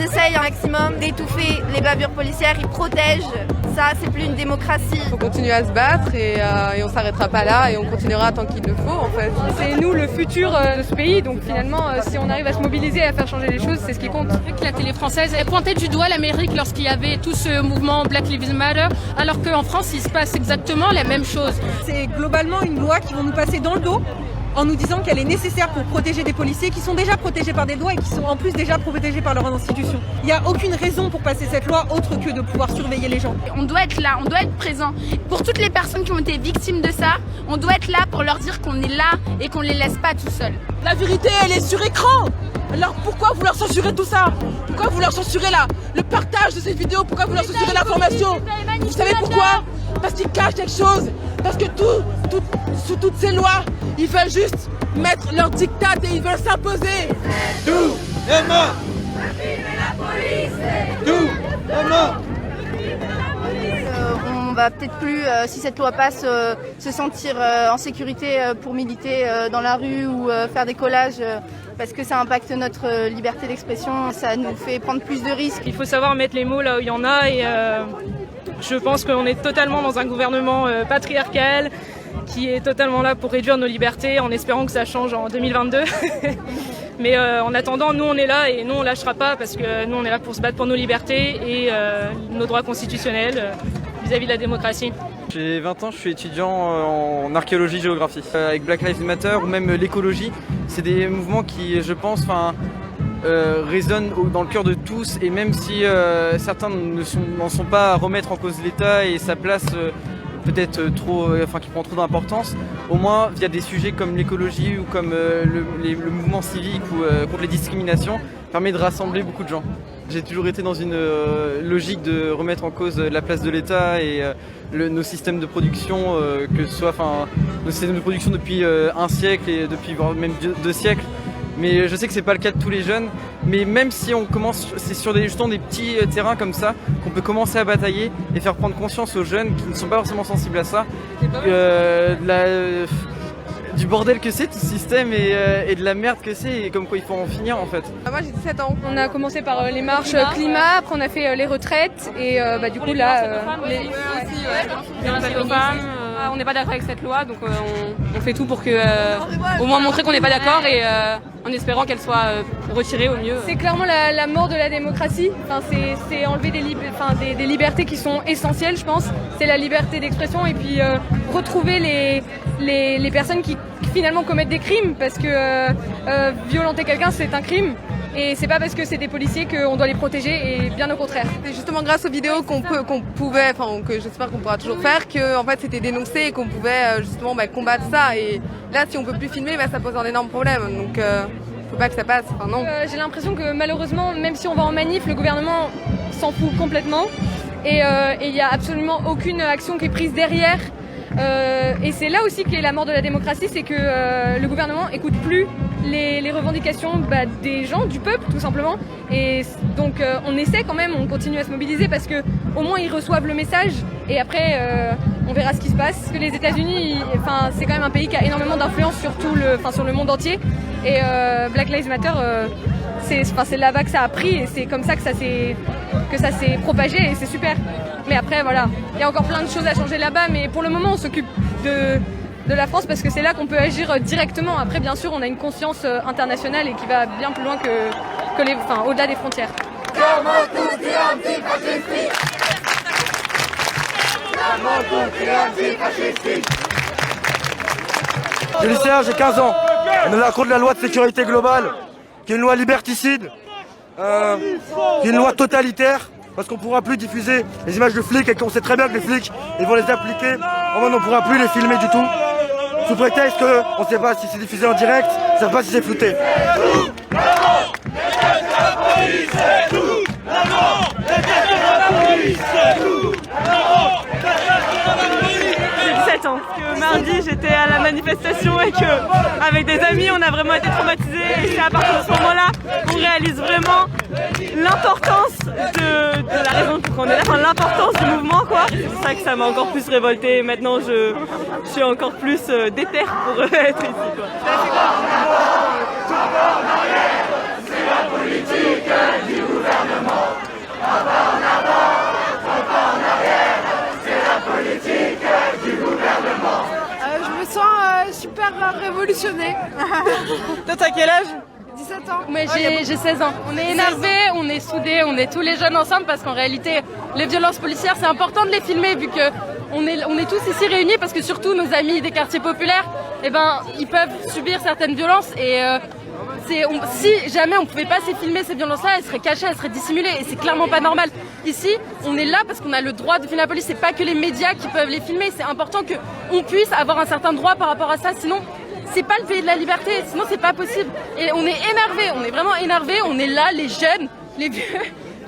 essayent un maximum d'étouffer les bavures policières, ils protègent. Ça, c'est plus une démocratie. Il faut continuer à se battre et on s'arrêtera pas là et on continuera tant qu'il le faut en fait. C'est nous le futur de ce pays, donc finalement si on arrive à se mobiliser et à faire changer les choses, c'est ce qui compte. La télé française elle pointait du doigt l'Amérique lorsqu'il y avait tout ce mouvement Black Lives Matter, alors qu'en France il se passe exactement la même chose. C'est globalement une loi qui vont nous passer dans le dos en nous disant qu'elle est nécessaire pour protéger des policiers qui sont déjà protégés par des lois et qui sont en plus déjà protégés par leurs institutions. Il n'y a aucune raison pour passer cette loi autre que de pouvoir surveiller les gens. On doit être là, on doit être présent. Pour toutes les personnes qui ont été victimes de ça, on doit être là pour leur dire qu'on est là et qu'on les laisse pas tout seuls. La vérité, elle est sur écran. Alors pourquoi vouloir censurer tout ça? Pourquoi vouloir censurer le partage de ces vidéos? Pourquoi vouloir censurer l'information? Vous savez pourquoi? Parce qu'ils cachent quelque chose. Parce que sous toutes ces lois, ils veulent juste mettre leur diktat et ils veulent s'imposer. Tout est mort. Tout est mort. On va peut-être plus, si cette loi passe, se sentir en sécurité pour militer dans la rue ou faire des collages parce que ça impacte notre liberté d'expression. Ça nous fait prendre plus de risques. Il faut savoir mettre les mots là où il y en a et je pense qu'on est totalement dans un gouvernement patriarcal qui est totalement là pour réduire nos libertés en espérant que ça change en 2022. Mais en attendant, nous on est là et nous on lâchera pas parce que nous on est là pour se battre pour nos libertés et nos droits constitutionnels vis-à-vis de la démocratie. J'ai 20 ans, je suis étudiant en archéologie-géographie. Avec Black Lives Matter ou même l'écologie, c'est des mouvements qui, je pense, résonnent dans le cœur de tous et même si certains n'en sont pas à remettre en cause l'État et sa place peut-être qui prend trop d'importance, au moins via des sujets comme l'écologie ou comme le mouvement civique ou contre les discriminations, permet de rassembler beaucoup de gens. J'ai toujours été dans une logique de remettre en cause la place de l'État et nos systèmes de production, que ce soit nos systèmes de production depuis un siècle et depuis voire même 2 siècles. Mais je sais que c'est pas le cas de tous les jeunes. Mais même si on commence, c'est sur justement des petits terrains comme ça qu'on peut commencer à batailler et faire prendre conscience aux jeunes qui ne sont pas forcément sensibles à ça. Du bordel que c'est tout ce système et de la merde que c'est et comme quoi il faut en finir en fait. Moi j'ai 17 ans. On a commencé par les marches climat, après on a fait les retraites et du coup là on n'est pas d'accord avec cette loi donc on fait tout pour que au moins montrer qu'on n'est pas d'accord et en espérant qu'elle soit retirée au mieux. C'est clairement la mort de la démocratie. C'est enlever des libertés qui sont essentielles je pense. C'est la liberté d'expression et puis retrouver les personnes qui finalement commettent des crimes parce que violenter quelqu'un c'est un crime. Et c'est pas parce que c'est des policiers qu'on doit les protéger et bien au contraire. C'est justement grâce aux vidéos que j'espère qu'on pourra toujours faire, que en fait c'était dénoncé et qu'on pouvait justement combattre ça. Et là si on peut plus filmer, ça pose un énorme problème. Donc faut pas que ça passe. Non. J'ai l'impression que malheureusement, même si on va en manif, le gouvernement s'en fout complètement. Et il y a absolument aucune action qui est prise derrière. Et c'est là aussi qu'est la mort de la démocratie, c'est que le gouvernement écoute plus les revendications des gens, du peuple tout simplement. Et donc on essaie quand même, on continue à se mobiliser parce que au moins ils reçoivent le message et après on verra ce qui se passe. Parce que les États-Unis, c'est quand même un pays qui a énormément d'influence sur sur le monde entier. Et Black Lives Matter, c'est là-bas que ça a pris et c'est comme ça que ça s'est propagé et c'est super. Mais après voilà, il y a encore plein de choses à changer là-bas, mais pour le moment on s'occupe de la France parce que c'est là qu'on peut agir directement. Après bien sûr on a une conscience internationale et qui va bien plus loin que au-delà des frontières. Je suis lycéen, j'ai 15 ans. On est là contre la loi de sécurité globale, qui est une loi liberticide, qui est une loi totalitaire. Parce qu'on ne pourra plus diffuser les images de flics et qu'on sait très bien que les flics ils vont les appliquer. En mode on ne pourra plus les filmer du tout. Sous prétexte qu'on ne sait pas si c'est diffusé en direct, on ne sait pas si c'est flouté. J'ai 17 ans. Que mardi j'étais à la manifestation et que avec des amis on a vraiment été traumatisés et c'est à partir de ce moment-là qu'on réalise vraiment l'importance de la raison pour qu'on est là, l'importance du mouvement quoi. C'est pour ça que ça m'a encore plus révoltée. Maintenant je suis encore plus déter pour être ici quoi. C'est la politique du gouvernement. émotionnée. Toi, t'as quel âge? 17 ans. Mais j'ai 16 ans. On est énervés, on est soudés, on est tous les jeunes ensemble parce qu'en réalité, les violences policières, c'est important de les filmer vu que on est tous ici réunis parce que surtout nos amis des quartiers populaires, eh ben, ils peuvent subir certaines violences et si jamais on pouvait pas se filmer ces violences-là, elles seraient cachées, elles seraient dissimulées et c'est clairement pas normal. Ici, on est là parce qu'on a le droit de filmer la police, c'est pas que les médias qui peuvent les filmer, c'est important qu'on puisse avoir un certain droit par rapport à ça, sinon c'est pas le pays de la liberté, sinon c'est pas possible. Et on est énervés, on est vraiment énervés, on est là, les jeunes, les vieux,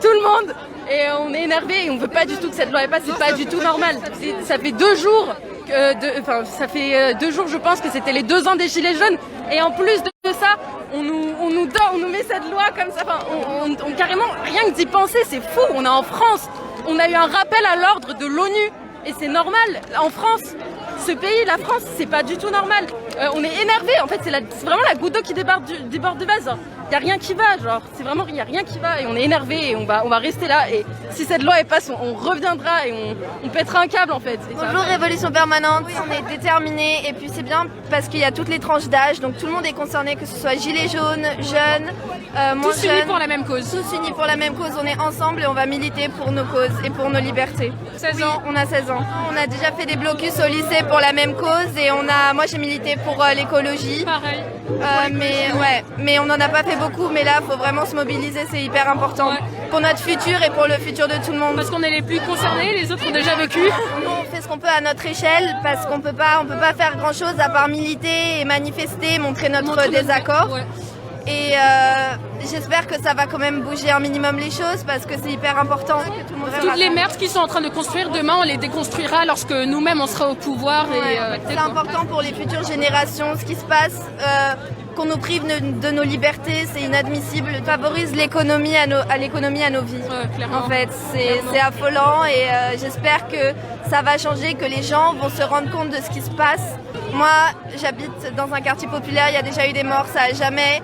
tout le monde, et on est énervés et on veut pas du tout que cette loi passe, c'est pas du tout normal. Ça fait 2 jours, ça fait 2 jours je pense que c'était les 2 ans des Gilets jaunes, et en plus de ça, on nous met cette loi comme ça, enfin, on carrément, rien que d'y penser, c'est fou, on est en France, on a eu un rappel à l'ordre de l'ONU, et c'est normal, en France, ce pays, la France, c'est pas du tout normal. On est énervé, en fait, c'est vraiment la goutte d'eau qui déborde du vase. Il y a rien qui va, genre, c'est vraiment, il y a rien qui va, et on est énervé, et on va rester là, et si cette loi elle passe, on reviendra, et on pètera un câble, en fait. Bonjour Révolution Permanente, on est déterminés, et puis c'est bien parce qu'il y a toutes les tranches d'âge, donc tout le monde est concerné, que ce soit gilets jaunes, jeunes, moins Tous jeunes. unis pour la même cause. Tous unis pour la même cause, on est ensemble et on va militer pour nos causes et pour nos libertés. 16 Oui, ans. on a 16 ans. On a déjà fait des blocus au lycée pour la même cause et moi j'ai milité pour l'écologie. Pareil. Mais on n'en a pas fait beaucoup, mais là faut vraiment se mobiliser, c'est hyper important. Ouais. Pour notre futur et pour le futur de tout le monde. Parce qu'on est les plus concernés, les autres ont déjà vécu. Nous, on fait ce qu'on peut à notre échelle parce qu'on peut pas faire grand chose à part militer et manifester, montrer notre désaccord. Ouais. Et j'espère que ça va quand même bouger un minimum les choses parce que c'est hyper important. Que tout le monde Toutes les merdes qu'ils sont en train de construire, demain on les déconstruira lorsque nous-mêmes on sera au pouvoir. C'est important pour les futures générations ce qui se passe. Qu'on nous prive de nos libertés, c'est inadmissible. Ça favorise l'économie à nos vies. Clairement. En fait, c'est affolant et j'espère que ça va changer, que les gens vont se rendre compte de ce qui se passe. Moi, j'habite dans un quartier populaire, il y a déjà eu des morts, ça a jamais.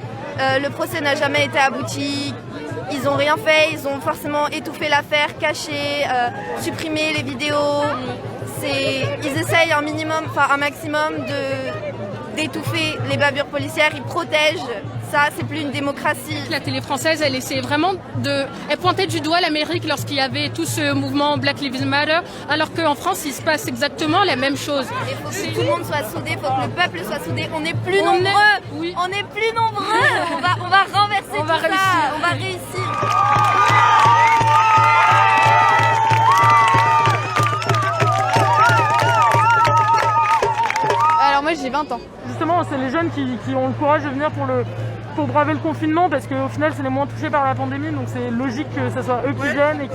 Le procès n'a jamais été abouti. Ils n'ont rien fait, ils ont forcément étouffé l'affaire, caché, supprimé les vidéos. Ils essayent un maximum d'étouffer les bavures policières, ils protègent. Ça, c'est plus une démocratie. La télé française, elle essayait vraiment elle pointait du doigt l'Amérique lorsqu'il y avait tout ce mouvement Black Lives Matter, alors qu'en France, il se passe exactement la même chose. Il faut que tout le monde soit soudé, il faut que le peuple soit soudé. On est plus nombreux. Oui. On est plus nombreux. On va renverser On va tout ça. réussir. On va réussir. Alors moi j'ai 20 ans. Justement, c'est les jeunes qui ont le courage de venir pour braver le confinement parce qu'au final c'est les moins touchés par la pandémie, donc c'est logique que ce soit eux qui viennent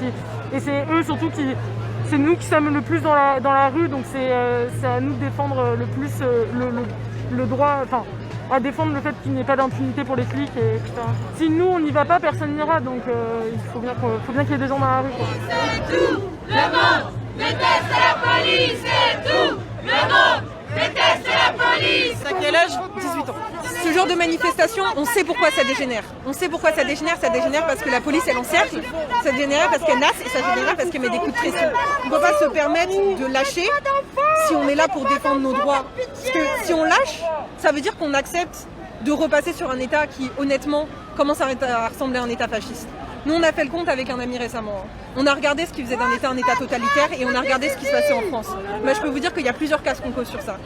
et c'est eux surtout c'est nous qui sommes le plus dans la rue, donc c'est à nous de défendre le plus le droit, enfin à défendre le fait qu'il n'y ait pas d'impunité pour les flics, etc. Si nous on n'y va pas, personne n'ira, donc il faut bien qu'il y ait des gens dans la rue, quoi. C'est tout le monde déteste la police, c'est tout le monde déteste la police. T'as quel âge? 18 ans. Ce genre de manifestation, on sait pourquoi ça dégénère. On sait pourquoi ça dégénère parce que la police elle encercle, ça dégénère parce qu'elle nasse et ça dégénère parce qu'elle met des coups de pression. On ne peut pas se permettre de lâcher si on est là pour défendre nos droits. Parce que si on lâche, ça veut dire qu'on accepte de repasser sur un État qui honnêtement commence à ressembler à un État fasciste. Nous on a fait le compte avec un ami récemment. On a regardé ce qui faisait d'un État un État totalitaire et on a regardé ce qui se passait en France. Mais je peux vous dire qu'il y a plusieurs cases qu'on cause sur ça.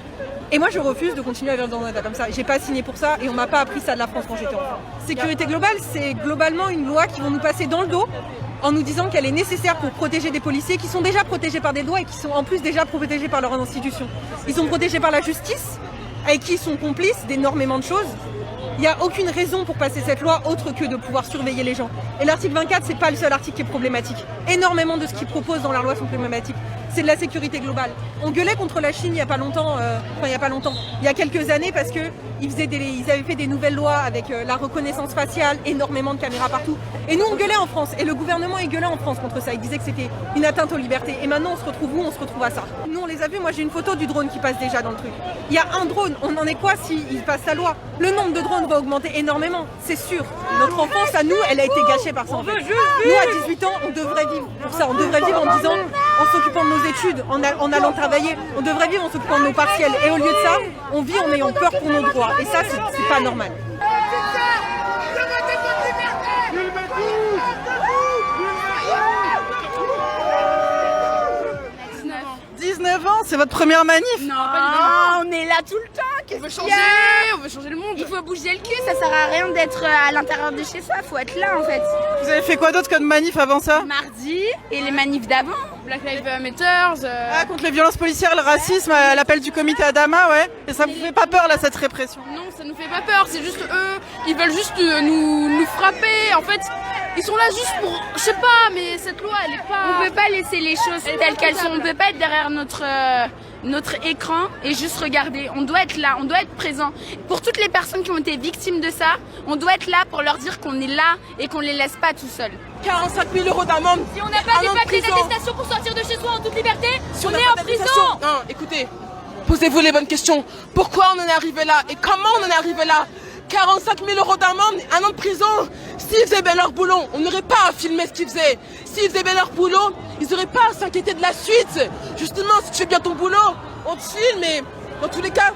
Et moi je refuse de continuer à vivre dans un État comme ça. J'ai pas signé pour ça et on m'a pas appris ça de la France quand j'étais enfant. Sécurité globale, c'est globalement une loi qui vont nous passer dans le dos en nous disant qu'elle est nécessaire pour protéger des policiers qui sont déjà protégés par des lois et qui sont en plus déjà protégés par leurs institutions. Ils sont protégés par la justice, avec qui ils sont complices d'énormément de choses. Il n'y a aucune raison pour passer cette loi autre que de pouvoir surveiller les gens. Et l'article 24, c'est pas le seul article qui est problématique. Énormément de ce qu'ils proposent dans la loi sont problématiques. C'est de la sécurité globale. On gueulait contre la Chine il y a pas longtemps, il y a quelques années parce que ils avaient fait des nouvelles lois avec la reconnaissance faciale, énormément de caméras partout. Et nous on gueulait en France et le gouvernement il gueulait en France contre ça. Il disait que c'était une atteinte aux libertés. Et maintenant on se retrouve où? On se retrouve à ça. Nous on les a vus, moi j'ai une photo du drone qui passe déjà dans le truc. Il y a un drone, on en est quoi s'il passe sa loi? Le nombre de drones va augmenter énormément, c'est sûr. Notre enfance à nous, elle a été gâchée par ça en fait. Nous à 18 ans, on devrait vivre pour ça. On devrait vivre en disant en s'occupant de nos études, en allant travailler. On devrait vivre en s'occupant de nos partiels. Et au lieu de ça, on vit en ayant peur pour nos droits. Et ça, c'est pas normal. 19 ans, c'est votre première manif? Non, on est là tout le temps. On veut changer le monde. Il faut bouger le cul, ça sert à rien d'être à l'intérieur de chez soi, faut être là en fait. Vous avez fait quoi d'autre comme manif avant ça? Mardi et les manifs d'avant. Black Lives Matter. Ah, contre les violences policières, le racisme, l'appel du comité Adama, ouais. Et ça vous fait pas peur là, cette répression? Non, ça nous fait pas peur, c'est juste eux, ils veulent juste nous frapper. En fait, ils sont là juste pour, je sais pas, mais cette loi elle est pas... On peut pas laisser les choses telles qu'elles sont, on peut pas être derrière notre écran et juste regarder. On doit être là, on doit être présent. Pour toutes les personnes qui ont été victimes de ça, on doit être là pour leur dire qu'on est là et qu'on les laisse pas tout seuls. 45 000 € d'amende. Si on n'a pas des papiers d'attestation pour sortir de chez soi en toute liberté, on est en prison. Non, écoutez, posez-vous les bonnes questions. Pourquoi on en est arrivé là et comment on en est arrivé là? 45 000 € d'amende, 1 an de prison. S'ils faisaient bien leur boulot, on n'aurait pas à filmer ce qu'ils faisaient. S'ils faisaient bien leur boulot, ils n'auraient pas à s'inquiéter de la suite. Justement, si tu fais bien ton boulot, on te filme, mais dans tous les cas,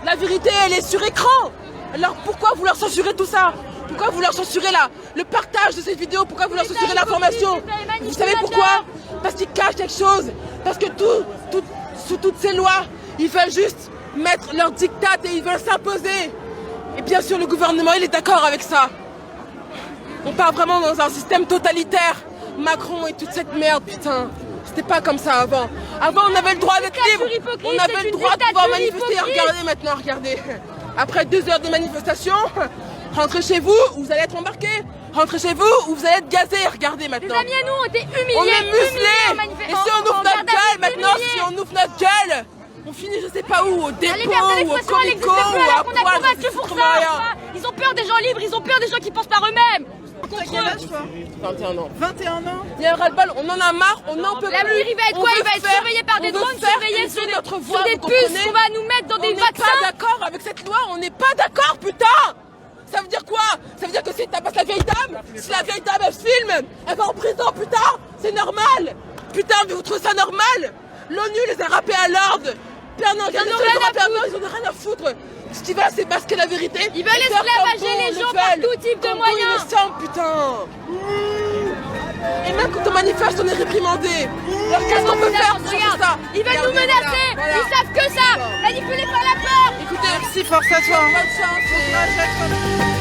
la vérité, elle est sur écran. Alors pourquoi vouloir censurer tout ça? Pourquoi vouloir censurer le partage de ces vidéos? Pourquoi vouloir censurer l'information? Vous savez pourquoi? Parce qu'ils cachent quelque chose. Parce que sous toutes ces lois, ils veulent juste mettre leur diktat et ils veulent s'imposer. Et bien sûr, le gouvernement, il est d'accord avec ça. On part vraiment dans un système totalitaire. Macron et toute cette merde, putain. C'était pas comme ça avant. Avant, on avait le droit d'être libre. On avait le droit de pouvoir manifester. Regardez maintenant, regardez. Après 2 heures de manifestation, rentrez chez vous ou vous allez être embarqués. Rentrez chez vous ou vous allez être gazés. Regardez maintenant. Les amis à nous ont été humiliés. On est muselés. Et si on ouvre notre gueule maintenant, si on ouvre notre gueule, on finit je sais pas où, au dépôt, ou au Comico, ou à Poil, Ils ont peur des gens libres, ils ont peur des gens qui pensent par eux-mêmes. Quel âge, toi? 21 ans. 21 ans. Il y a un ras-le-bol, on en a marre, on n'en peut plus. L'avenir, il va être quoi? Il va être surveillé par des drones, surveillé sur des puces qu'on va nous mettre dans des vaccins. On n'est pas d'accord avec cette loi, on n'est pas d'accord, putain. Ça veut dire quoi? Ça veut dire que si t'abasse la vieille dame, si la vieille dame elle filme, elle va en prison, putain. C'est normal. Putain, vous trouvez ça normal? L'ONU les a rappelés à l'ordre. Ils en ont rien à foutre. Ce qu'ils veulent, c'est masquer la vérité. Ils veulent esclavager les gens par tout type de moyens. Putain. Et même quand on manifeste, on est réprimandé. Alors qu'est-ce qu'on peut faire pour ça? Ils veulent nous menacer. Ils savent que ça. Manipulez pas la peur. Écoutez, merci, force à toi. Bonne chance.